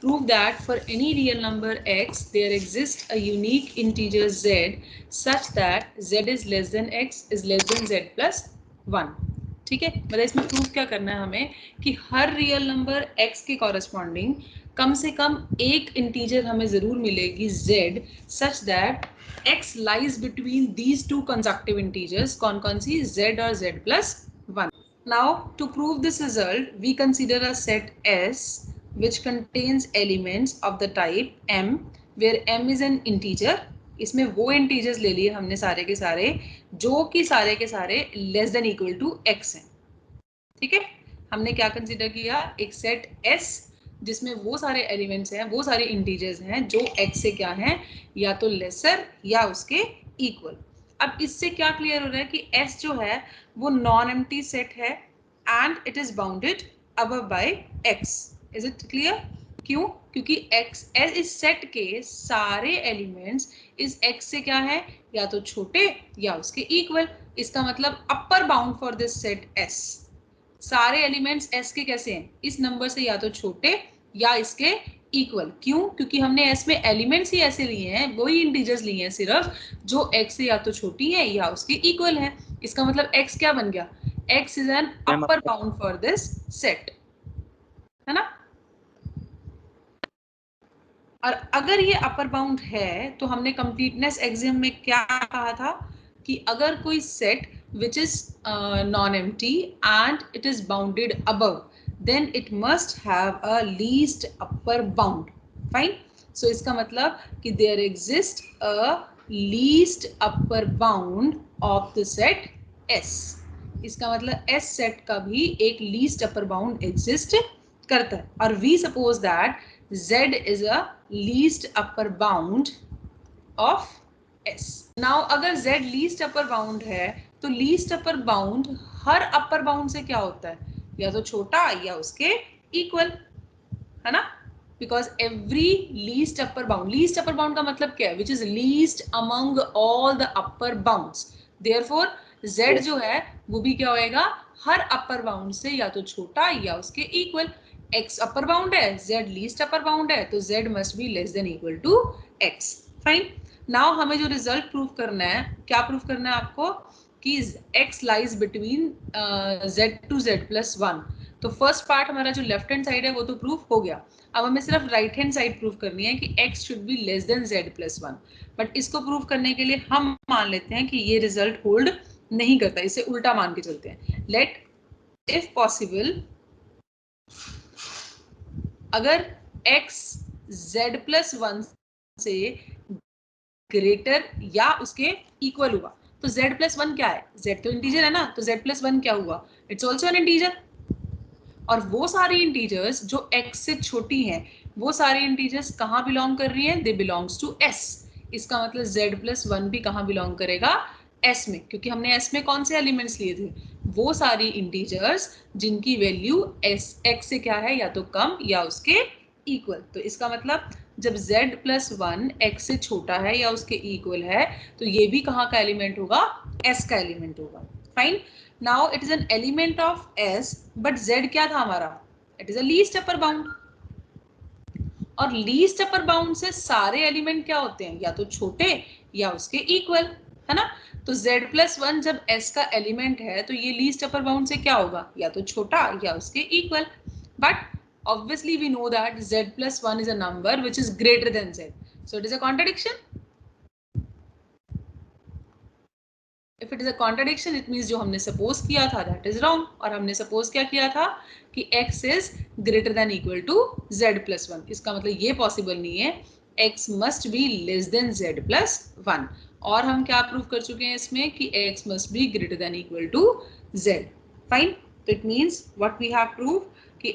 prove that for any real number x there exists a unique integer z such that z is less than x is less than z plus 1. ठीक है, मतलब इसमें proof क्या करना है हमें कि हर रियल नंबर x के कॉरेस्पॉन्डिंग कम से कम एक इंटीजर हमें जरूर मिलेगी z such that x lies between these two consecutive integers. कौन कौन सी? z और z plus 1. Now to prove this result we consider a set S which contains elements of the type m where m is an integer. इसमें वो integers ले लिए हमने सारे के सारे जो कि सारे के सारे less than equal to x हैं. ठीक है, हमने क्या कंसिडर किया? एक सेट S जिसमें वो सारे एलिमेंट्स हैं, वो सारे इंटीजर्स हैं जो x से क्या हैं, या तो लेसर या उसके इक्वल. अब इससे क्या क्लियर हो रहा है कि S जो है वो नॉन एम्प्टी सेट है and it is bounded above by x. Is it clear? क्यों? क्योंकि x इस सेट के सारे एलिमेंट्स इस x से क्या है, या तो छोटे या उसके इक्वल. इसका मतलब upper bound for this set S, सारे एलिमेंट्स S के कैसे हैं? इस नंबर से या तो छोटे या इसके इक्वल. क्यों? क्योंकि हमने S में एलिमेंट्स ही ऐसे लिए हैं, वही इंटीजर्स लिए हैं सिर्फ जो x से या तो छोटी है या उसके इक्वल है. इसका मतलब x क्या बन गया? x is an upper bound for this set, है ना? और अगर ये अपर बाउंड है तो हमने कंप्लीटनेस एक्सियम में क्या कहा था कि अगर कोई set which is non-empty and it is bounded above, then it must have a least upper bound. Fine. So इसका मतलब कि there exists a least upper bound of the set S. इसका मतलब S सेट का भी एक least upper bound exist करता है. और we suppose that Z is a least upper bound of S. Now अगर Z least upper bound है तो least upper bound हर upper bound से क्या होता है? या तो छोटा या उसके equal, है ना? Because every least upper bound का मतलब क्या है? Which is least among all the upper bounds. Therefore Z जो है वो भी क्या होएगा? हर upper bound से या तो छोटा या उसके equal. X upper bound है, Z least upper bound है, तो Z must be less than equal to X. Fine. Now हमें जो रिजल्ट प्रूव करना है, क्या प्रूव करना है आपको? कि x lies between z to z plus 1. तो फर्स्ट पार्ट हमारा जो लेफ्ट हैंड साइड है वो तो प्रूफ हो गया. अब हमें सिर्फ राइट हैंड साइड प्रूव करनी है कि x should be less than z plus 1. But इसको प्रूव करने के लिए हम मान लेते हैं कि ये रिजल्ट होल्ड नहीं करता, इसे उल्टा मान के चलते हैं. लेट इफ पॉसिबल अगर x z प्लस 1 से ग्रेटर या उसके इक्वल हुआ तो z प्लस 1 क्या है? z तो इंटीजर है ना, तो z प्लस 1 क्या हुआ? It's also an integer. और वो सारी इंटीजर्स जो x से छोटी हैं वो सारी इंटीजर्स कहाँ बिलोंग कर रही हैं? They belongs to s. इसका मतलब z प्लस 1 भी कहाँ बिलोंग करेगा? s में, क्योंकि हमने s में कौन से एलिमेंट्स लिए थे? वो सारी इंटीजर्स जिनकी वैल्यू x से क्या है, या तो कम या उसके इक्वल. तो इसका मतलब जब z प्लस 1 x से छोटा है या उसके इक्वल है तो ये भी कहाँ का एलिमेंट होगा? s का एलिमेंट होगा. Fine. Now it is an element of s but z क्या था हमारा? It is a least upper bound. और लीस्ट अपर बाउंड से सारे एलिमेंट क्या होते हैं? या तो छोटे या उसके इक्वल, है ना? तो z प्लस 1 जब s का एलिमेंट है तो ये लीस्ट अपर बाउंड से क्या होगा? या तो छोटा या उसके equal. But obviously we know that z plus 1 is a number which is greater than z, so it is a contradiction. If it is a contradiction it means जो हमने suppose किया था that is wrong. और हमने suppose क्या किया था कि x is greater than equal to z plus 1. इसका मतलब ये possible नहीं है, x must be less than z plus 1. और हम क्या प्रूव कर चुके हैं इसमें कि x must be greater than equal to z. Fine. तो it means what we have proved कि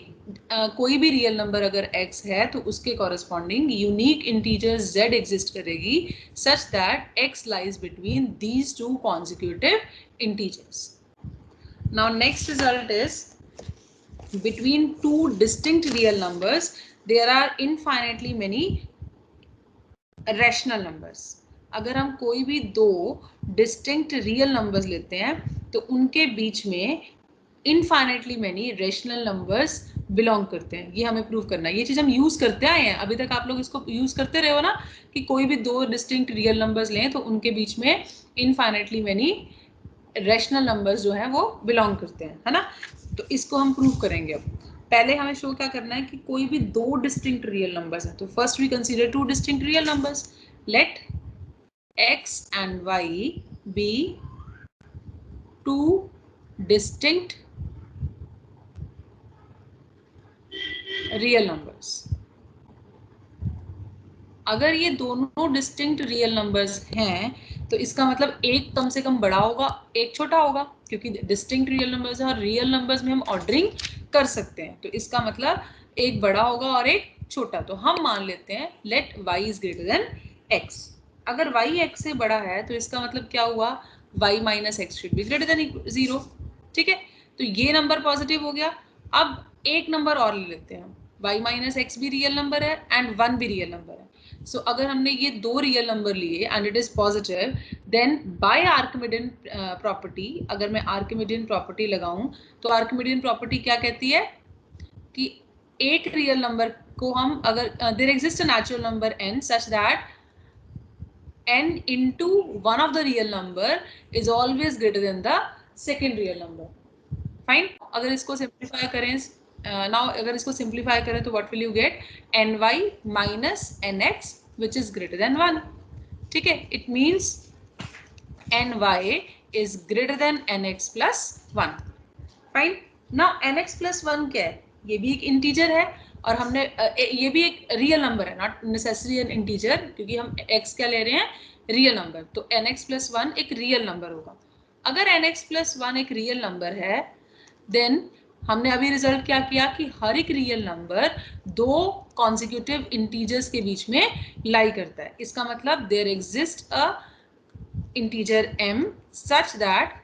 कोई भी रियल नंबर अगर x है तो उसके corresponding unique integer z exist करेगी such that x lies between these two consecutive integers. Now next result is between two distinct real numbers there are infinitely many rational numbers. अगर हम कोई भी दो डिस्टिंक्ट रियल नंबर्स लेते हैं तो उनके बीच में infinitely many rational numbers belong करते हैं, ये हमें प्रूव करना है। ये चीज हम यूज करते आए हैं, अभी तक आप लोग इसको यूज करते रहे हो ना, कि कोई भी दो डिस्टिंक्ट रियल नंबर्स लें तो उनके बीच में इनफाइनाइटली मेनी रैशनल नंबर्स जो हैं वो बिलोंग करते हैं, है ना। तो इसको हम प्रूव करेंगे। अब पहले हमें शो क्या करना है कि कोई भी दो डिस्टिंक्ट रियल नंबर्स हैं, तो first we consider two distinct real numbers. Let x and y be two distinct real numbers. अगर ये दोनों डिस्टिंक्ट रियल नंबर्स हैं तो इसका मतलब एक कम से कम बड़ा होगा, एक छोटा होगा, क्योंकि डिस्टिंक्ट रियल नंबर्स है और रियल नंबर्स में हम ऑर्डरिंग कर सकते हैं। तो इसका मतलब एक बड़ा होगा और एक छोटा। तो हम मान लेते हैं let y is greater than x। अगर y x से बड़ा है तो इसका मतलब क्या हुआ, y minus x should be greater than 0। ठीक है, तो ये नंबर पॉजिटिव हो गया। अब एक नंबर और ले लेते हैं, y माइनस एक्स भी रियल नंबर है एंड 1 भी रियल नंबर है। सो अगर हमने ये दो रियल नंबर लिए and it is positive, then by Archimedean property, अगर मैं आर्किमिडियन प्रॉपर्टी लगाऊं तो आर्किमिडियन प्रॉपर्टी क्या कहती है कि एक रियल नंबर को हम अगर there exist a natural number n such that n into one of the real number is always greater than the second real number. Fine, अगर इसको सिंप्लीफाई करें नाउ अगर इसको सिंप्लीफाई करें तो what will you get, n y minus n x which is greater than 1। ठीक है, it means n y is greater than n x plus 1। Fine, now n x plus 1 क्या है, ये भी एक इंटीजर है और हमने ये भी एक रियल नंबर है, नॉट नेसेसरी एन इंटीजर, क्योंकि हम एक्स क्या ले रहे हैं, रियल नंबर। तो एन एक्स प्लस 1 एक रियल नंबर होगा। अगर एन एक्स प्लस 1 एक रियल नंबर है, देन हमने अभी रिजल्ट क्या किया कि हर एक रियल नंबर दो कॉन्जिक्यूटिव इंटीजर्स के बीच में लाई करता है। इसका मतलब there exist a integer m such that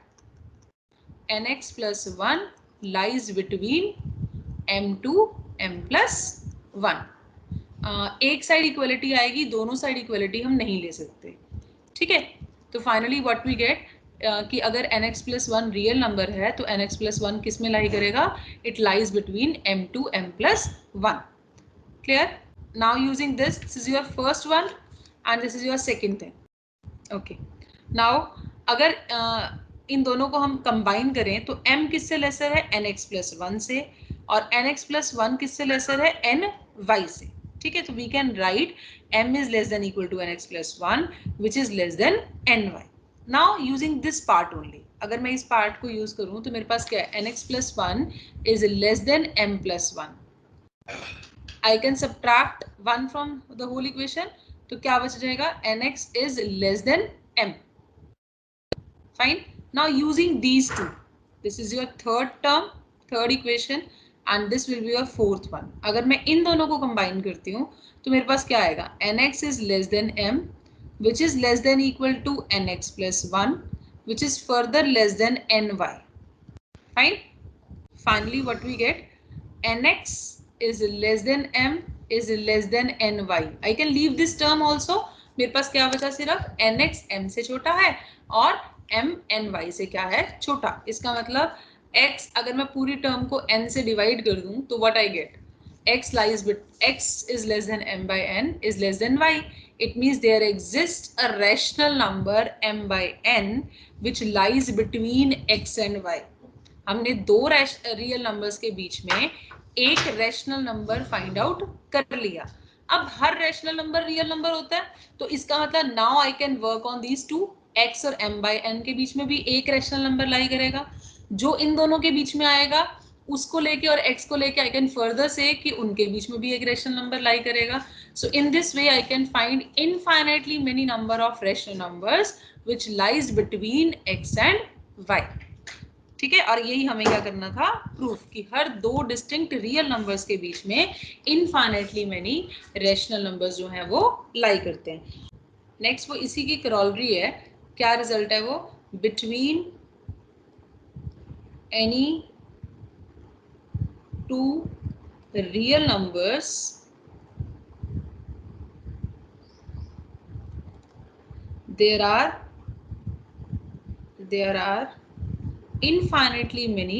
nx plus 1 lies between m2 m plus 1। एक साइड इक्वलिटी आएगी, दोनों साइड इक्वलिटी हम नहीं ले सकते। ठीक है, तो फाइनली व्हाट वी गेट कि अगर nx प्लस 1 रियल नंबर है तो nx प्लस 1 किस में लाई करेगा, it lies between m2 m plus 1। Clear, now using this is your first one and this is your second thing. Okay, now अगर इन दोनों को हम कंबाइन करें तो m किससे लेसर है, nx प्लस 1 से, और nx प्लस 1 किससे लेसर है, ny से। ठीक है, तो we can write m is less than equal to nx plus 1 which is less than ny। Now using this part only, अगर मैं इस पार्ट को यूज करूं तो मेरे पास क्या है, nx plus 1 is less then m plus 1। I can subtract 1 from the whole equation, तो क्या बच जाएगा, nx is less than m। Fine, now using these two, this is your third term, third equation and this will be your fourth one। अगर मैं इन दोनों को combine करती हूँ तो मेरे पास क्या आएगा, nx is less than m which is less than equal to nx plus 1 which is further less than ny। Fine, finally what we get, nx is less than m is less than ny। I can leave this term also। मेरे पास क्या बचा, सिर्फ nx m से छोटा है और m ny से क्या है, छोटा। इसका मतलब x अगर मैं पूरी टर्म को n से डिवाइड कर दूं तो what I get, x lies with x is less than m by n is less than y। It means there exists a rational number m by n which lies between x and y। हमने दो real numbers के बीच में एक rational number find out कर लिया। अब हर rational number real number होता है, तो इसका मतलब now I can work on these two, x और m बाई n के बीच में भी एक रैशनल नंबर लाई करेगा, जो इन दोनों के बीच में आएगा उसको लेके और x को लेके आई कैन फर्दर से कि उनके बीच में भी एक रैशनल नंबर लाई करेगा। So in this way I can find infinitely many number of rational numbers which lies between x and y। ठीक है, और यही हमें क्या करना था, प्रूफ, कि हर दो डिस्टिंक्ट रियल नंबर्स के बीच में इनफाइनाइटली मेनी रैशनल नंबर्स जो हैं वो लाई करते हैं। नेक्स्ट वो इसी की करोलरी है, क्या रिजल्ट है वो, between any two real numbers there are infinitely many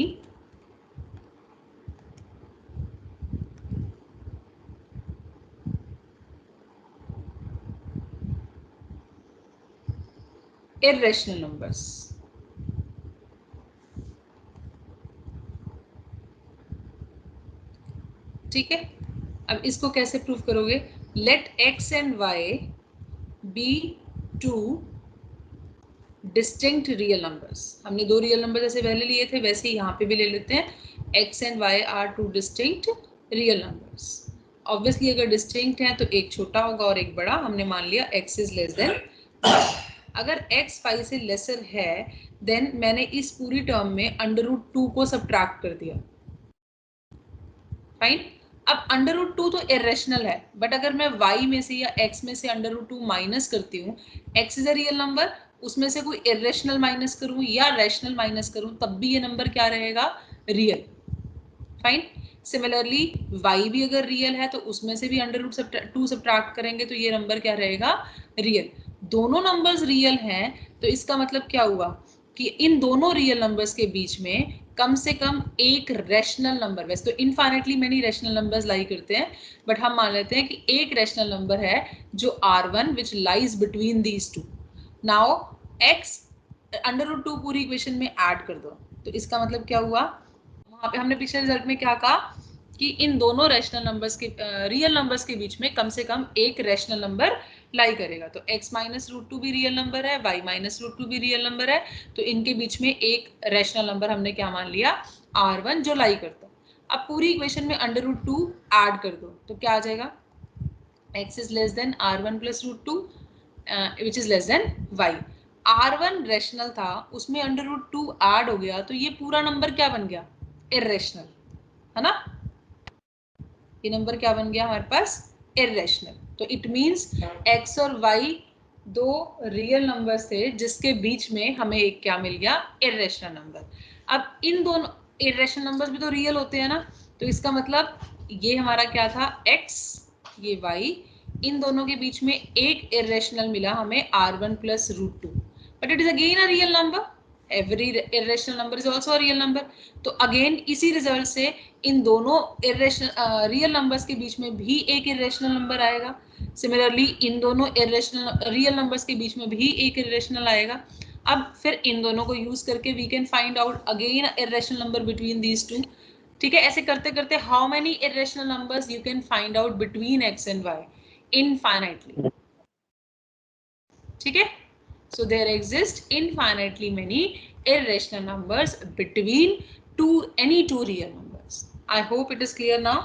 irrational numbers. ठीक है, अब इसको कैसे प्रूव करोगे? Let x and y be two distinct real numbers. हमने दो रियल नंबर जैसे पहले लिए थे वैसे ही यहाँ पे भी ले लेते हैं. x and y are two distinct real numbers. Obviously अगर डिस्टिंक्ट है तो एक छोटा होगा और एक बड़ा. हमने मान लिया x इज लेस देन. अगर x 5 से लेसर है देन मैंने इस पूरी टर्म में √2 को सब्ट्रैक्ट कर दिया. फाइन. अब √2 तो इरेशनल है, बट अगर मैं y में से या x में से √2 माइनस करती हूँ, x is a real number, उसमें से कोई इरेशनल माइनस करूँ या रैशनल माइनस करूँ तब भी ये नंबर क्या रहेगा? रियल. फाइन. सिमिलरली y भी अगर रियल है तो उसमें से भी √2 सब्ट्रैक्ट करेंगे तो ये नंबर क्या रहेगा? रियल. दोनों नंबर्स रियल हैं तो इसका मतलब क्या हुआ कि इन दोनों रियल नंबर्स के बीच में कम से कम एक रैशनल नंबर, वैसे तो इनफाइनाइटली मेनी रैशनल नंबर्स लाई करते हैं, बट हम मान लेते हैं कि एक रैशनल नंबर है जो R1 which lies between these to. Now x √2 पूरी इक्वेशन में ऐड कर दो तो इसका मतलब क्या हुआ? वहां पे हमने पिछले रिजल्ट में क्या कहा कि इन दोनों रैशनल नंबर्स के रियल नंबर्स के बीच में कम से कम एक रैशनल नंबर लाई करेगा. तो x माइनस √2 भी रियल नंबर है, y माइनस √2 भी रियल नंबर है, तो इनके बीच में एक रैशनल नंबर हमने क्या मान लिया? R1 जो लाई करता. अब पूरी इक्वेशन में √2 ऐड कर दो तो क्या आ जाएगा? x is less then R1 plus √2 which is less then y. R1 rational था, उसमें √2 ऐड हो गया तो ये पूरा नंबर क्या बन गया? इरेशनल. है ना? ये नंबर क्या बन गया हमारे पास? इरेशनल. तो इट मींस x और y दो रियल नंबर्स थे जिसके बीच में हमें एक क्या मिल गया? Irrational number. अब इन दोनों इरेशनल नंबर्स भी तो रियल होते हैं ना, तो इसका मतलब ये हमारा क्या था? x, ये y, इन दोनों के बीच में एक इरेशनल मिला हमें R1 plus √2, but it is again a real number. Every irrational number is also a real number. तो अगेन इसी रिजल्ट से इन दोनों इरेशनल रियल नंबर्स के बीच में भी एक इरेशनल नंबर आएगा. सिमिलरली इन दोनों इरेशनल रियल नंबर्स के बीच में भी एक इरेशनल आएगा. अब फिर इन दोनों को यूज करके we can find out again irrational number between these two. ठीक है, ऐसे करते करते how many irrational numbers you can find out between x and y? Infinitely. ठीक है, so there exist infinitely many irrational numbers between any two real numbers. I hope it is clear now.